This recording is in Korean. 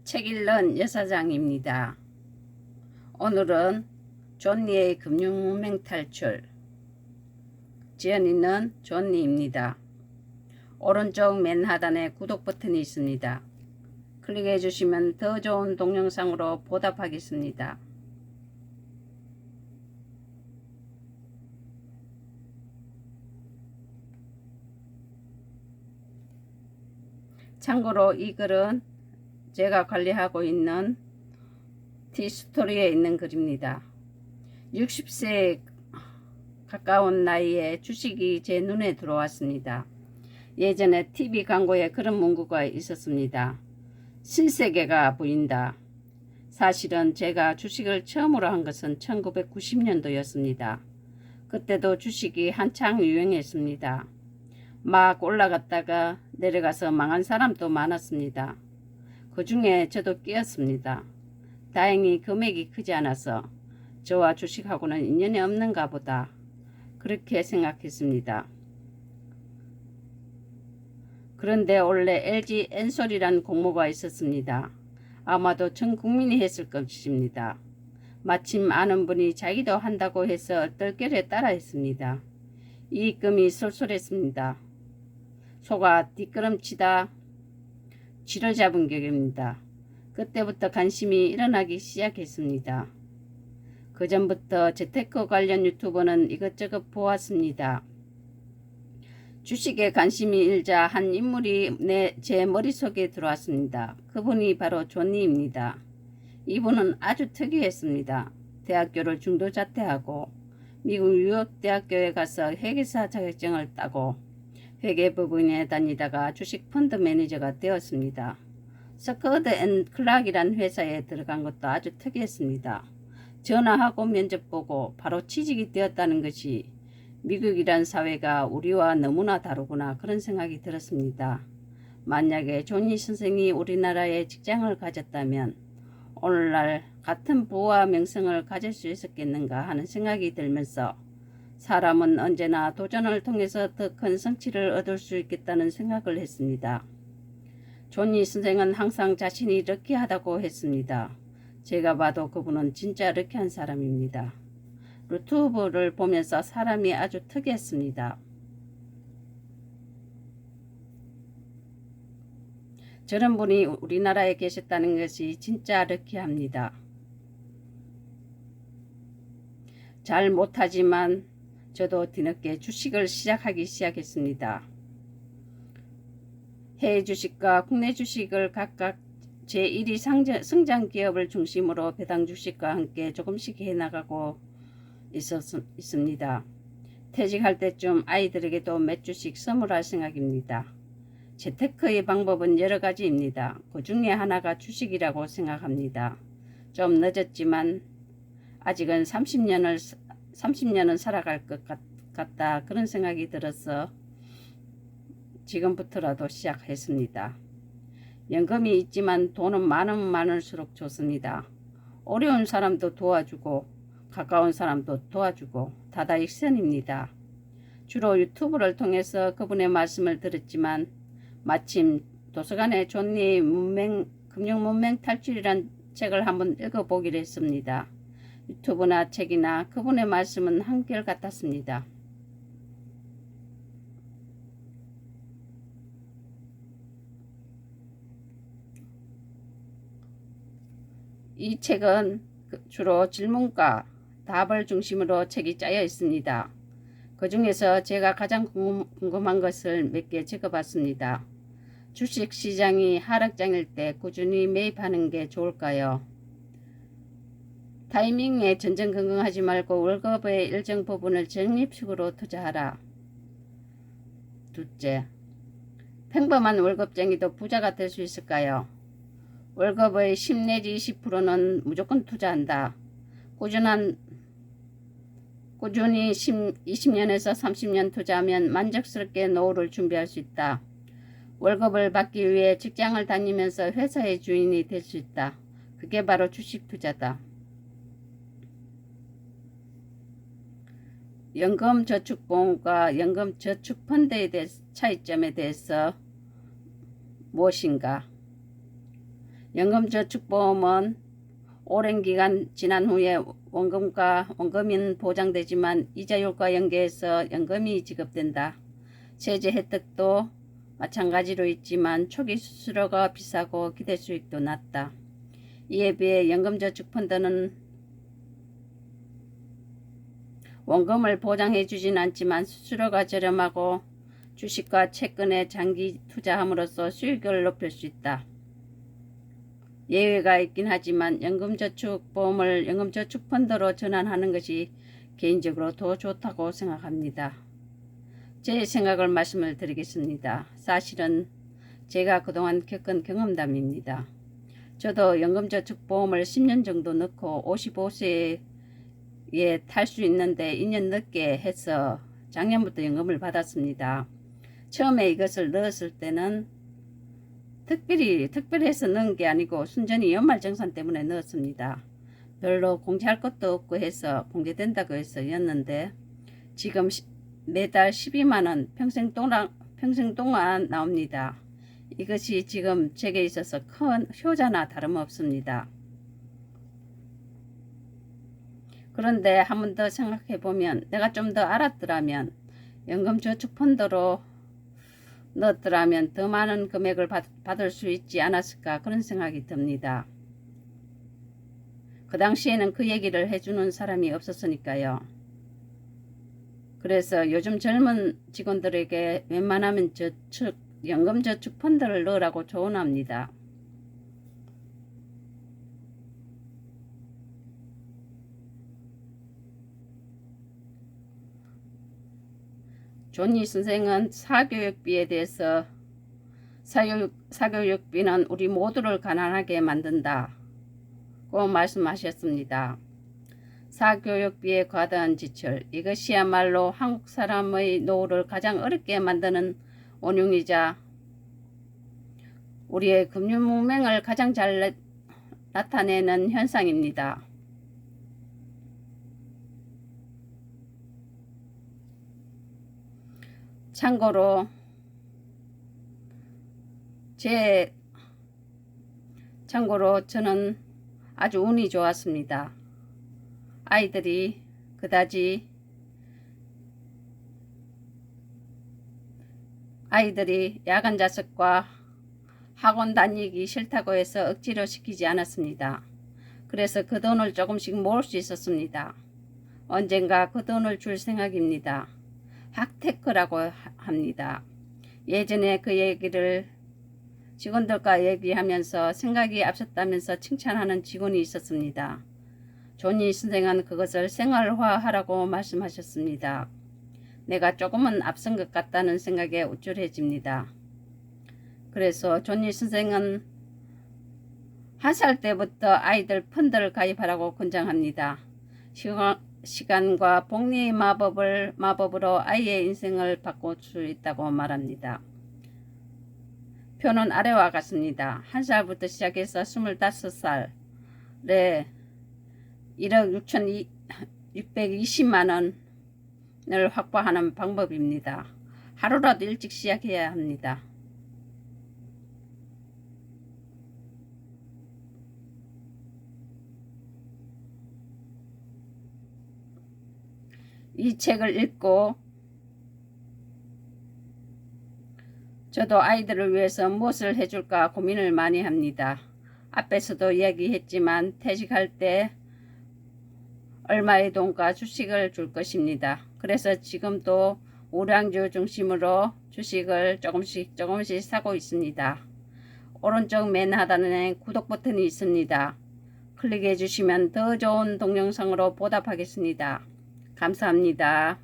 책 읽는 여사장입니다. 오늘은 존니의 금융문맹 탈출. 지연이는 존니입니다. 오른쪽 맨 하단에 구독 버튼이 있습니다. 클릭해 주시면 더 좋은 동영상으로 보답하겠습니다. 참고로 이 글은 제가 관리하고 있는 티스토리에 있는 글입니다. 60세에 가까운 나이에 주식이 제 눈에 들어왔습니다. 예전에 TV 광고에 그런 문구가 있었습니다. 신세계가 보인다. 사실은 제가 주식을 처음으로 한 것은 1990년도였습니다. 그때도 주식이 한창 유행했습니다. 막 올라갔다가 내려가서 망한 사람도 많았습니다. 그 중에 저도 끼었습니다. 다행히 금액이 크지 않아서 저와 주식하고는 인연이 없는가 보다 그렇게 생각했습니다. 그런데 원래 LG 엔솔이란 공모가 있었습니다. 아마도 전 국민이 했을 것입니다. 마침 아는 분이 자기도 한다고 해서 얼떨결에 따라 했습니다. 이익금이 쏠쏠했습니다. 소가 뒷걸음치다 쥐를 잡은 격입니다. 그때부터 관심이 일어나기 시작했습니다. 그 전부터 재테크 관련 유튜버는 이것저것 보았습니다. 주식에 관심이 일자 한 인물이 제 머릿속에 들어왔습니다. 그분이 바로 존니입니다. 이분은 아주 특이했습니다. 대학교를 중도 자퇴하고 미국 뉴욕대학교에 가서 회계사 자격증을 따고 회계법인에 다니다가 주식 펀드 매니저가 되었습니다. 스커드 앤 클락이란 회사에 들어간 것도 아주 특이했습니다. 전화하고 면접 보고 바로 취직이 되었다는 것이 미국이란 사회가 우리와 너무나 다르구나 그런 생각이 들었습니다. 만약에 존니 선생이 우리나라에 직장을 가졌다면 오늘날 같은 부와 명성을 가질 수 있었겠는가 하는 생각이 들면서 사람은 언제나 도전을 통해서 더 큰 성취를 얻을 수 있겠다는 생각을 했습니다. 존니 선생은 항상 자신이 럭키하다고 했습니다. 제가 봐도 그분은 진짜 럭키한 사람입니다. 유튜브를 보면서 사람이 아주 특이했습니다. 저런 분이 우리나라에 계셨다는 것이 진짜 럭키합니다. 잘 못하지만 저도 뒤늦게 주식을 시작했습니다. 해외 주식과 국내 주식을 각각 제1위 성장 기업을 중심으로 배당 주식과 함께 조금씩 해나가고 있습니다. 퇴직할 때쯤 아이들에게도 몇 주씩 선물할 생각입니다. 재테크의 방법은 여러 가지입니다. 그 중에 하나가 주식이라고 생각합니다. 좀 늦었지만 아직은 30년은 살아갈 것 같다 그런 생각이 들어서 지금부터라도 시작했습니다. 연금이 있지만 돈은 많을수록 좋습니다. 어려운 사람도 도와주고 가까운 사람도 도와주고 다다익선입니다. 주로 유튜브를 통해서 그분의 말씀을 들었지만 마침 도서관에 존니의 금융문맹 탈출이란 책을 한번 읽어보기로 했습니다. 유튜브나 책이나 그분의 말씀은 한결같았습니다. 이 책은 주로 질문과 답을 중심으로 책이 짜여 있습니다. 그 중에서 제가 가장 궁금한 것을 몇 개 적어봤습니다. 주식시장이 하락장일 때 꾸준히 매입하는 게 좋을까요? 타이밍에 전전긍긍하지 말고 월급의 일정 부분을 적립식으로 투자하라. 둘째, 평범한 월급쟁이도 부자가 될 수 있을까요? 월급의 10 내지 20%는 무조건 투자한다. 꾸준히 20년에서 30년 투자하면 만족스럽게 노후를 준비할 수 있다. 월급을 받기 위해 직장을 다니면서 회사의 주인이 될 수 있다. 그게 바로 주식 투자다. 연금저축보험과 연금저축펀드에 대해 차이점에 대해서 무엇인가? 연금저축보험은 오랜 기간 지난 후에 원금인 보장되지만 이자율과 연계해서 연금이 지급된다. 세제 혜택도 마찬가지로 있지만 초기 수수료가 비싸고 기대 수익도 낮다. 이에 비해 연금저축펀드는 원금을 보장해 주진 않지만 수수료가 저렴하고 주식과 채권에 장기 투자함으로써 수익을 높일 수 있다. 예외가 있긴 하지만 연금저축보험을 연금저축펀드로 전환하는 것이 개인적으로 더 좋다고 생각합니다. 제 생각을 말씀을 드리겠습니다. 사실은 제가 그동안 겪은 경험담입니다. 저도 연금저축보험을 10년 정도 넣고 55세에 탈 수 있는데 2년 늦게 해서 작년부터 연금을 받았습니다. 처음에 이것을 넣었을 때는 특별히 해서 넣은 게 아니고 순전히 연말정산 때문에 넣었습니다. 별로 공제할 것도 없고 해서 공제된다고 해서 였는데 지금 매달 12만원 평생 동안 나옵니다. 이것이 지금 제게 있어서 큰 효자나 다름없습니다. 그런데 한 번 더 생각해 보면 내가 좀 더 알았더라면 연금저축펀드로 넣었더라면 더 많은 금액을 받을 수 있지 않았을까 그런 생각이 듭니다. 그 당시에는 그 얘기를 해주는 사람이 없었으니까요. 그래서 요즘 젊은 직원들에게 웬만하면 연금저축펀드를 넣으라고 조언합니다. 존니 선생은 사교육비에 대해서 사교육비는 우리 모두를 가난하게 만든다 고 말씀하셨습니다. 사교육비의 과다한 지출, 이것이야말로 한국 사람의 노후를 가장 어렵게 만드는 원흉이자 우리의 금융문맹을 가장 잘 나타내는 현상입니다. 참고로 저는 아주 운이 좋았습니다. 아이들이 야간 자습과 학원 다니기 싫다고 해서 억지로 시키지 않았습니다. 그래서 그 돈을 조금씩 모을 수 있었습니다. 언젠가 그 돈을 줄 생각입니다. 학테크라고 합니다. 예전에 그 얘기를 직원들과 얘기하면서 생각이 앞섰다면서 칭찬하는 직원이 있었습니다. 존니 선생은 그것을 생활화하라고 말씀하셨습니다. 내가 조금은 앞선 것 같다는 생각에 우쭐해집니다. 그래서 존니 선생은 1살 때부터 아이들 펀드를 가입하라고 권장합니다. 시간과 복리의 마법으로 아이의 인생을 바꿀 수 있다고 말합니다. 표는 아래와 같습니다. 1살부터 시작해서 25살에 1억 620만원을 확보하는 방법입니다. 하루라도 일찍 시작해야 합니다. 이 책을 읽고 저도 아이들을 위해서 무엇을 해줄까 고민을 많이 합니다. 앞에서도 이야기했지만 퇴직할 때 얼마의 돈과 주식을 줄 것입니다. 그래서 지금도 우량주 중심으로 주식을 조금씩 사고 있습니다. 오른쪽 맨 하단에 구독 버튼이 있습니다. 클릭해 주시면 더 좋은 동영상으로 보답하겠습니다. 감사합니다.